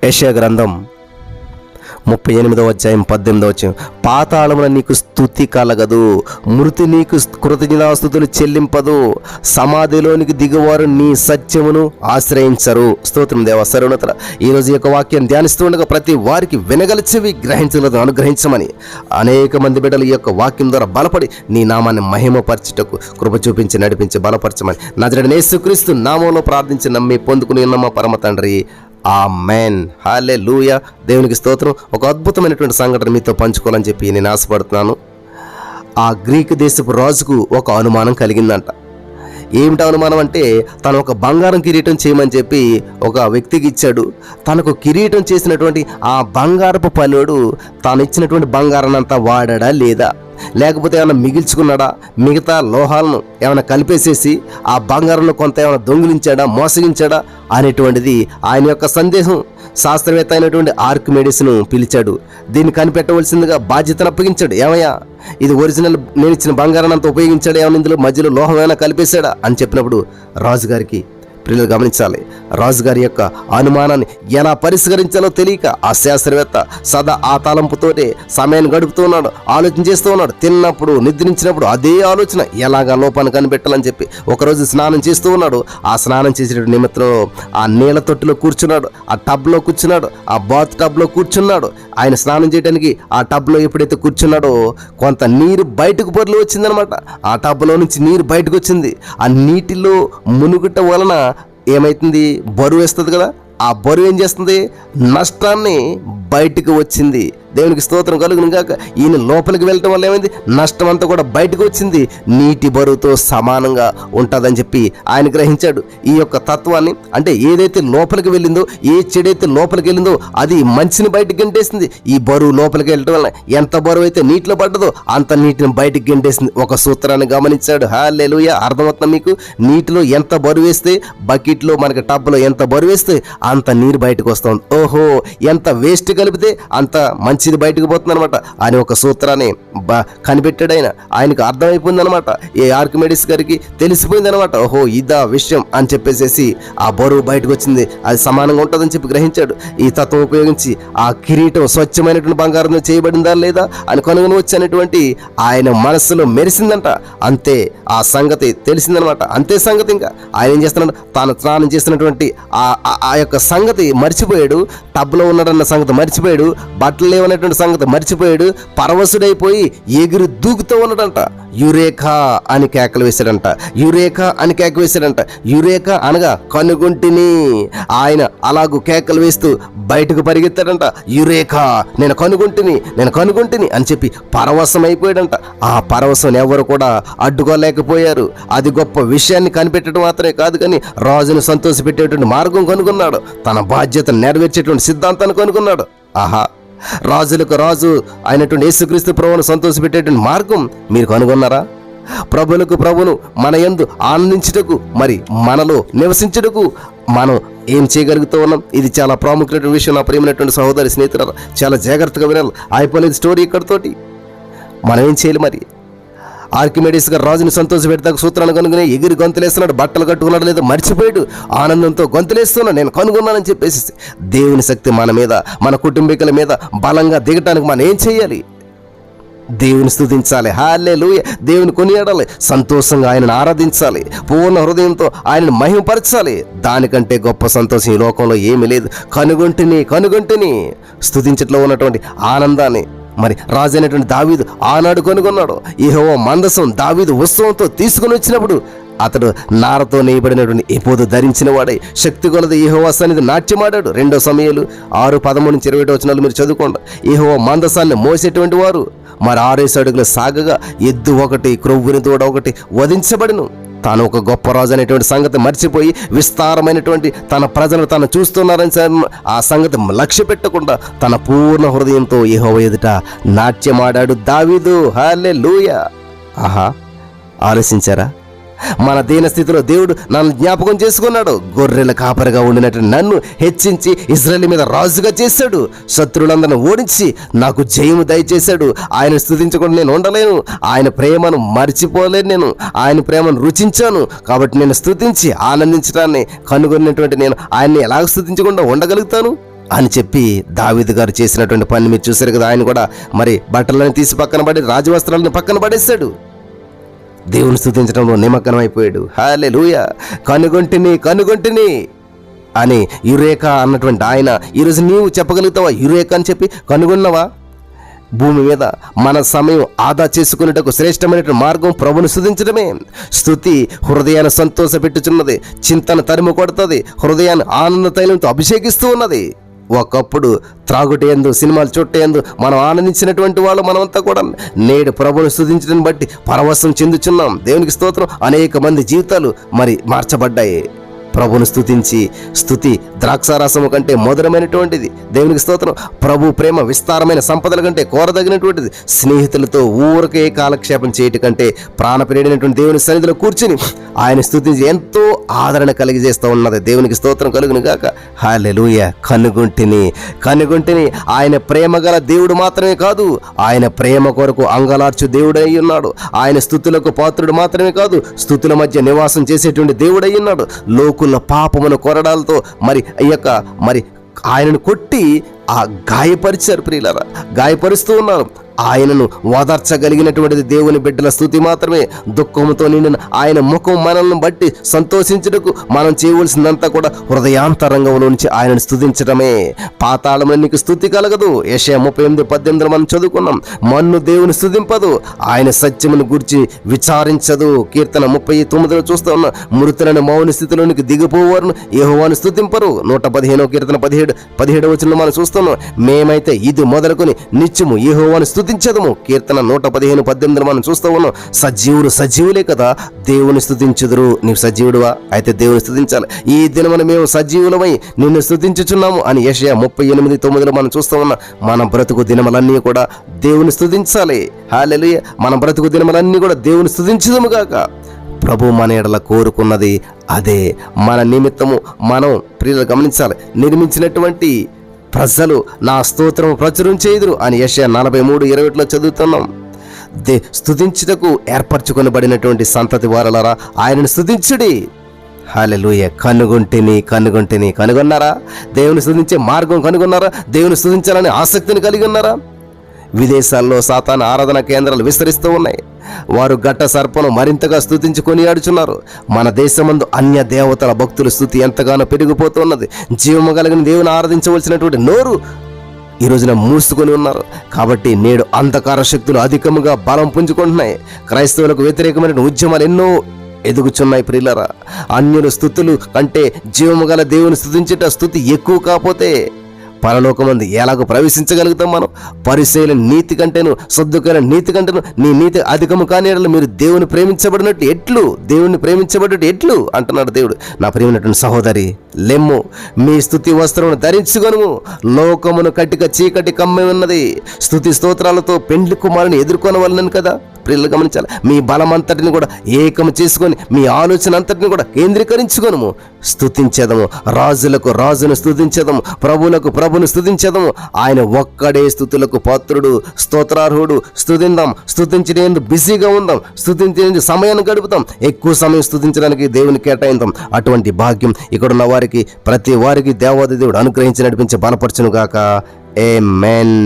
యెషయా గ్రంథం 38వ అధ్యాయం 18వ వచనం, పాతాళమున నీకు స్తుతి కలగదు, మృతి నీకు కృతజ్ఞతాస్తుతులు చెల్లింపదు, సమాధిలోనికి దిగువారు నీ సత్యమును ఆశ్రయించరు. స్తోత్రం దేవ. సర్వోన్నతుడా, ఈరోజు ఈ యొక్క వాక్యాన్ని ధ్యానిస్తూ ఉండగా ప్రతి వారికి వినగలిచేవి గ్రహించలేదు అనుగ్రహించమని, అనేక మంది బిడ్డలు ఈ యొక్క వాక్యం ద్వారా బలపడి నీ నామాన్ని మహిమపరచుటకు కృప చూపించి నడిపించి బలపరచమని నజరేయుడైన యేసుక్రీస్తు నామములో ప్రార్థించి నమ్మి పొందుకుని ఉన్న మా పరమ తండ్రి, ఆమేన్. హల్లెలూయా. దేవునికి స్తోత్రం. ఒక అద్భుతమైనటువంటి సంఘటన మీతో పంచుకోవాలని చెప్పి నేను ఆశపడుతున్నాను. ఆ గ్రీకు దేశపు రాజుకు ఒక అనుమానం కలిగిందంట. ఏమిటి అనుమానం అంటే, తను ఒక బంగారం కిరీటం చేయమని చెప్పి ఒక వ్యక్తికి ఇచ్చాడు. తనకు కిరీటం చేసినటువంటి ఆ బంగారపు పనుడు తాను ఇచ్చినటువంటి బంగారాన్నంతా వాడా లేదా, లేకపోతే ఏమైనా మిగిల్చుకున్నాడా, మిగతా లోహాలను ఏమైనా కలిపేసేసి ఆ బంగారంలో కొంత ఏమైనా దొంగిలించాడా, మోసగించాడా అనేటువంటిది ఆయన యొక్క సందేహం. శాస్త్రవేత్త అయినటువంటి ఆర్కిమెడిస్ను పిలిచాడు. దీన్ని కనిపెట్టవలసిందిగా బాధ్యతను అప్పగించాడు. ఏమయ్యా, ఇది ఒరిజినల్ నేను ఇచ్చిన బంగారాన్ని అంతా ఉపయోగించాడు, ఏమైనా ఇందులో మధ్యలో లోహం ఏమైనా కలిపేశాడా అని చెప్పినప్పుడు రాజుగారికి, ప్రియులు గమనించాలి, రాజుగారి యొక్క అనుమానాన్ని ఎలా పరిష్కరించాలో తెలియక ఆ శాస్త్రవేత్త సదా ఆ తలంపుతోటే సమయాన్ని గడుపుతూ ఉన్నాడు, ఆలోచన చేస్తూ ఉన్నాడు. తిన్నప్పుడు నిద్రించినప్పుడు అదే ఆలోచన, ఎలాగా లోపాన్ని కనిపెట్టాలని చెప్పి ఒకరోజు స్నానం చేస్తూ ఉన్నాడు. ఆ స్నానం చేసే నిమిత్తం ఆ నీళ్ళ తొట్టులో కూర్చున్నాడు, ఆ టబ్లో కూర్చున్నాడు, ఆ బాత్ టబ్లో కూర్చున్నాడు. ఆయన స్నానం చేయడానికి ఆ టబ్లో ఎప్పుడైతే కూర్చున్నాడో కొంత నీరు బయటకు పొరలు వచ్చిందనమాట. ఆ టబ్లో నుంచి నీరు బయటకు వచ్చింది. ఆ నీటిలో మునుగుట వలన ఏమైతుంది, బరువు వేస్తుంది కదా, ఆ బరువు ఏం చేస్తుంది, నష్టాన్ని బయటకు వచ్చింది. దేవునికి స్తోత్రం కలుగును గాక. ఈయన లోపలికి వెళ్ళటం వల్ల ఏమైంది, నష్టం అంతా కూడా బయటకు వచ్చింది. నీటి బరువుతో సమానంగా ఉంటుందని చెప్పి ఆయన గ్రహించాడు. ఈ యొక్క తత్వాన్ని, అంటే ఏదైతే లోపలికి వెళ్ళిందో, ఏ చెడైతే లోపలికి వెళ్ళిందో అది మంచిని బయటకు గెంటేసింది. ఈ బరువు లోపలికి వెళ్ళటం వల్ల ఎంత బరువు అయితే నీటిలో పడ్డదో అంత నీటిని బయటకు గెంటేసింది. ఒక సూత్రాన్ని గమనించాడు. హల్లెలూయా. అర్థమవుతుందా మీకు? నీటిలో ఎంత బరువు వేస్తే, బకెట్లో మనకి టబ్లో ఎంత బరువు వేస్తే అంత నీరు బయటకు వస్తుంది. ఓహో, ఎంత వేస్ట్ కలిపితే అంత మంచిది బయటకు పోతుంది అనమాట అని ఒక సూత్రాన్ని కనిపెట్టాడు ఆయన. ఆయనకు అర్థమైపోయింది అనమాట. ఏ ఆర్కిమెడిస్ గారికి తెలిసిపోయింది అనమాట. ఓహో, ఇదా విషయం అని చెప్పేసి ఆ బరువు బయటకు వచ్చింది, అది సమానంగా ఉంటుందని చెప్పి గ్రహించాడు. ఈ తత్వం ఉపయోగించి ఆ కిరీటం స్వచ్ఛమైనటువంటి బంగారం చేయబడిందా లేదా అని కనుగొని వచ్చేటువంటి ఆయన మనస్సులో మెరిసిందంట. అంతే ఆ సంగతి తెలిసిందనమాట. అంతే సంగతి. ఇంకా ఆయన ఏం చేస్తున్నాడు, తాను స్నానం చేస్తున్నటువంటి ఆ యొక్క సంగతి మర్చిపోయాడు. టబ్లో ఉన్నాడన్న సంగతి మర్చిపోయాడు. బట్టలు లేవనేటువంటి సంగతి మర్చిపోయాడు. పరవశుడైపోయి ఎగిరి దూకుతూ ఉన్నాడంట. యురేఖా అని కేకలు వేశాడంట. యురేఖా అని కేక వేశాడంట. యురేఖా అనగా కనుగొంటిని. ఆయన అలాగూ కేకలు వేస్తూ బయటకు పరిగెత్తాడంట. యురేఖా, నేను కనుగొంటిని, నేను కనుగొంటిని అని చెప్పి పరవశం అయిపోయాడంట. ఆ పరవశం ఎవరు కూడా అడ్డుకోలేకపోయారు. అది గొప్ప విషయాన్ని కనిపెట్టడం మాత్రమే కాదు, కానీ రాజును సంతోషపెట్టేటువంటి మార్గం కనుగొన్నాడు. తన బాధ్యతను నెరవేర్చేటువంటి సిద్ధాంతాన్ని కనుగొన్నాడు. ఆహా, రాజులకు రాజు అయినటువంటి యేసుక్రీస్తు ప్రభువును సంతోషపెట్టేటువంటి మార్గం మీరు కనుగొన్నారా? ప్రభులకు ప్రభును మన యందు ఆనందించుటకు, మరి మనలో నివసించుటకు మనం ఏం చేయగలుగుతూ ఉన్నాం? ఇది చాలా ప్రాముఖ్యమైన విషయం. నా ప్రియమైనటువంటి సహోదరి, స్నేహితులు, చాలా జాగ్రత్తగా వినాలి. అయిపోలేదు స్టోరీ ఇక్కడితోటి. మనం ఏం చేయాలి మరి? ఆర్కిమెడిస్ గారు రాజుని సంతోషపెడతాక సూత్రాన్ని కనుగొని ఎగిరి గొంతులేస్తున్నాడు. బట్టలు కట్టుకున్నాడు లేదో మర్చిపోయాడు. ఆనందంతో గొంతులేస్తున్నాడు, నేను కనుగొన్నానని చెప్పేసి. దేవుని శక్తి మన మీద, మన కుటుంబీకుల మీద బలంగా దిగటానికి మనం ఏం చేయాలి? దేవుని స్తుతించాలి. హల్లెలూయా. దేవుని కొనియాడాలి. సంతోషంగా ఆయనను ఆరాధించాలి. పూర్ణ హృదయంతో ఆయనను మహిమపరచాలి. దానికంటే గొప్ప సంతోషం ఈ లోకంలో ఏమీ లేదు. కనుగొంటిని స్తుతించట్లో ఉన్నటువంటి ఆనందాన్ని మరి రాజు అయినటువంటి దావీదు ఆనాడు కనుగొన్నాడు. యెహోవా మందసం దావీదు ఉత్సవంతో తీసుకుని వచ్చినప్పుడు అతడు నారతో నేయబడినటువంటి ఎపోదు ధరించిన వాడై శక్తి కొలది యెహోవా సన్నిధి నాట్యమాడాడు. 2 సమూయేలు 6:13-20 మీరు చదువుకోండి. యెహోవా మందసాన్ని మోసేటువంటి వారు మరి 6 అడుగుల సాగగా ఎద్దు ఒకటి, క్రొవ్వుని దూడ ఒకటి వధించబడిను. తాను ఒక గొప్ప రాజు అనేటువంటి సంగతి మర్చిపోయి విస్తారమైనటువంటి తన ప్రజలు తాను చూస్తున్నారని ఆ సంగతి లక్ష్య పెట్టకుండా తన పూర్ణ హృదయంతో యెహోవా ఎదుట నాట్యమాడాడు దావీదు. హల్లెలూయా. ఆహా, ఆలోచించారా? మన దీన స్థితిలో దేవుడు నన్ను జ్ఞాపకం చేసుకున్నాడు. గొర్రెల కాపరిగా ఉండినట్టు నన్ను హెచ్చించి ఇశ్రాయేలు మీద రాజుగా చేశాడు. శత్రువులందరిని ఓడించి నాకు జయము దయచేశాడు. ఆయన స్తుతించకుండా నేను ఉండలేను. ఆయన ప్రేమను మర్చిపోలేను. నేను ఆయన ప్రేమను రుచించాను. కాబట్టి నేను స్తుతించి ఆనందించడాన్ని కనుగొన్నటువంటి నేను ఆయన్ని ఎలాగ స్తుతించకుండా ఉండగలుగుతాను? అని చెప్పి దావీదు గారు చేసినటువంటి పని మీరు చూశారు కదా. ఆయన కూడా మరి బట్టలను తీసి పక్కన పడి రాజవస్త్రాలను పక్కన పడేశాడు. దేవుని స్తుతించడంలో నిమగ్నమైపోయాడు. హల్లెలూయా. కనుగొంటిని అని యురేకా అన్నటువంటి ఆయన ఈరోజు నీవు చెప్పగలుగుతావా? యురేకా అని చెప్పి కనుగొన్నవా? భూమి మీద మన సమయం ఆదా చేసుకునేటకు శ్రేష్టమైనటువంటి మార్గం ప్రభుని స్తుతించడమే. స్తుతి హృదయాన్ని సంతోషపెట్టుచున్నది, చింతన తరిమి కొడుతుంది, హృదయాన్ని ఆనంద తైలంతో అభిషేకిస్తూ ఉన్నది. ఒకప్పుడు త్రాగుటేందు, సినిమాలు చుట్టేందు మనం ఆనందించినటువంటి వాళ్ళు మనమంతా కూడా నేడు ప్రభుని స్తుతించడం బట్టి పరవశం చెందుచున్నాం. దేవునికి స్తోత్రం. అనేక మంది జీవితాలు మరి మార్చబడ్డాయి. ప్రభుని స్తుతించి, స్తుతి ద్రాక్షారసము కంటే మధురమైనటువంటిది. దేవునికి స్తోత్రం. ప్రభు ప్రేమ విస్తారమైన సంపదల కంటే కోరదగినటువంటిది. స్నేహితులతో ఊరకే కాలక్షేపం చేయటం కంటే ప్రాణప్రియుడైనటువంటి దేవుని సన్నిధిలో కూర్చుని ఆయన స్తుతించి ఎంతో ఆదరణ కలిగజేస్తూ ఉన్నది. దేవునికి స్తోత్రం కలుగును గాక. హల్లెలూయా. కనుగొంటిని ఆయన ప్రేమ గల దేవుడు మాత్రమే కాదు, ఆయన ప్రేమ కొరకు అంగలార్చు దేవుడై ఉన్నాడు. ఆయన స్తుతులకు పాత్రుడు మాత్రమే కాదు, స్తుతుల మధ్య నివాసం చేసేటువంటి దేవుడై ఉన్నాడు. లోకుల పాపమును కొరడాలతో మరి ఆయనను కొట్టి గాయపరిచారు. ప్రియులారా, గాయపరుస్తూ ఉన్నారు. ఆయనను ఓదార్చగలిగినటువంటిది దేవుని బిడ్డల స్తుతి మాత్రమే. దుఃఖంతో నిండిన ఆయన ముఖం మనల్ని బట్టి సంతోషించుటకు మనం చేయవలసిందంతా కూడా హృదయాంతరంగంలో నుంచి ఆయనను స్తుతించడమే. పాతాళంలో నీకు స్తుతి కలగదు. యెషయా 38:18 మనం చదువుకున్నాం. మన్ను దేవుని స్తుతింపదు, ఆయన సత్యమును గురించి విచారించదు. కీర్తన 39 చూస్తూ ఉన్నాం. మృతులను మౌన స్థితిలోనికి దిగిపోవారు యెహోవాను స్తుతింపరు. 115 కీర్తన 17 వచనంలో మనం చూస్తున్నాం. మేమైతే ఇది మొదలుకొని నిత్యము యెహోవాను స్తుతించదము. కీర్తన 115:18 మనం చూస్తూ ఉన్నాం. సజీవులే కదా దేవుని స్తుతించుదురు. నీవు సజీవుడువా? అయితే దేవుని స్తుతించాలి. ఈ దినమున మేము సజీవులమై నిన్ను స్తుతించుచున్నాము అని యెషయా 38:9 మనం చూస్తూ ఉన్నాం. మన బ్రతుకు దినములన్నీ కూడా దేవుని స్తుతించాలి. హల్లెలూయా. మన బ్రతుకు దినములన్నీ కూడా దేవుని స్తుతించుదుము గాక. ప్రభు మన ఎడల కోరుకున్నది అదే. మన నిమిత్తము మనం ప్రియులు గమనించాలి. నిర్మించినటువంటి ప్రజలు నా స్తోత్రం ప్రచురించేదురు అని యెషయా 43:21 చదువుతున్నాం. స్తుతించుటకు ఏర్పరచుకొనబడినటువంటి సంతతి వారలారా ఆయనను స్తుతించుడి. హల్లెలూయా. కనుగొన్నారా? దేవుని స్తుతించే మార్గం కనుగొన్నారా? దేవుని స్తుతించాలని ఆసక్తిని కలిగి ఉన్నారా? విదేశాల్లో సాతాను ఆరాధన కేంద్రాలు విస్తరిస్తూ ఉన్నాయి. వారు ఘట్ట సర్పను మరింతగా స్తుతించి కొనియాడుచున్నారు. మన దేశమందు అన్య దేవతల భక్తుల స్తుతి ఎంతగానో పెరిగిపోతున్నది. జీవము కలిగిన దేవుని ఆరాధించవలసినటువంటి నోరు ఈ రోజున మూసుకొని ఉన్నారు. కాబట్టి నేడు అంధకార శక్తులు అధికముగా బలం పుంజుకుంటున్నాయి. క్రైస్తవులకు వ్యతిరేకమైన ఉద్యమాలు ఎన్నో ఎదుగుచున్నాయి. ప్రియులారా, అన్యుల స్తుతులు కంటే జీవము గల దేవుని స్తుతించేట స్తుతి ఎక్కువ కాకపోతే పరలోకమందు ఎలాగో ప్రవేశించగలుగుతాం మనం? పరిసయ్యుల నీతి కంటేను, సద్దుకైన నీతి కంటేను నీ నీతి అధికము కాని మీరు దేవుని ప్రేమించబడినట్టు ఎట్లు అంటున్నాడు దేవుడు. నా ప్రియమైనటువంటి సహోదరి, లెమ్ము, మీ స్తుతి వస్త్రమును ధరించుకొనుము. లోకమును కట్టిక చీకటి కమ్మి ఉన్నది. స్తుతి స్తోత్రాలతో పెండ్లి కుమారుని ఎదుర్కొనవలనని కదా. ప్రియులు గమనించాలి. మీ బలమంతటిని కూడా ఏకము చేసుకొని మీ ఆలోచన అంతటిని కూడా కేంద్రీకరించుకొనుము. స్తుతించేదము, రాజులకు రాజును స్తుతించేదము, ప్రభువులకు ప్రభును స్తుతించేదము. ఆయన ఒక్కడే స్తుతులకు పాత్రుడు, స్తోత్రార్హుడు. స్తుతించడానికి బిజీగా ఉందాం, స్తుతించడానికి సమయాన్ని గడుపుతాం, ఎక్కువ సమయం స్తుతించడానికి దేవుని కేటాయిద్దాం. అటువంటి భాగ్యం ఇక్కడున్న వారికి, ప్రతి వారికి దేవాది దేవుడు అనుగ్రహించి నడిపించి బలపరచును గాక. ఆమేన్.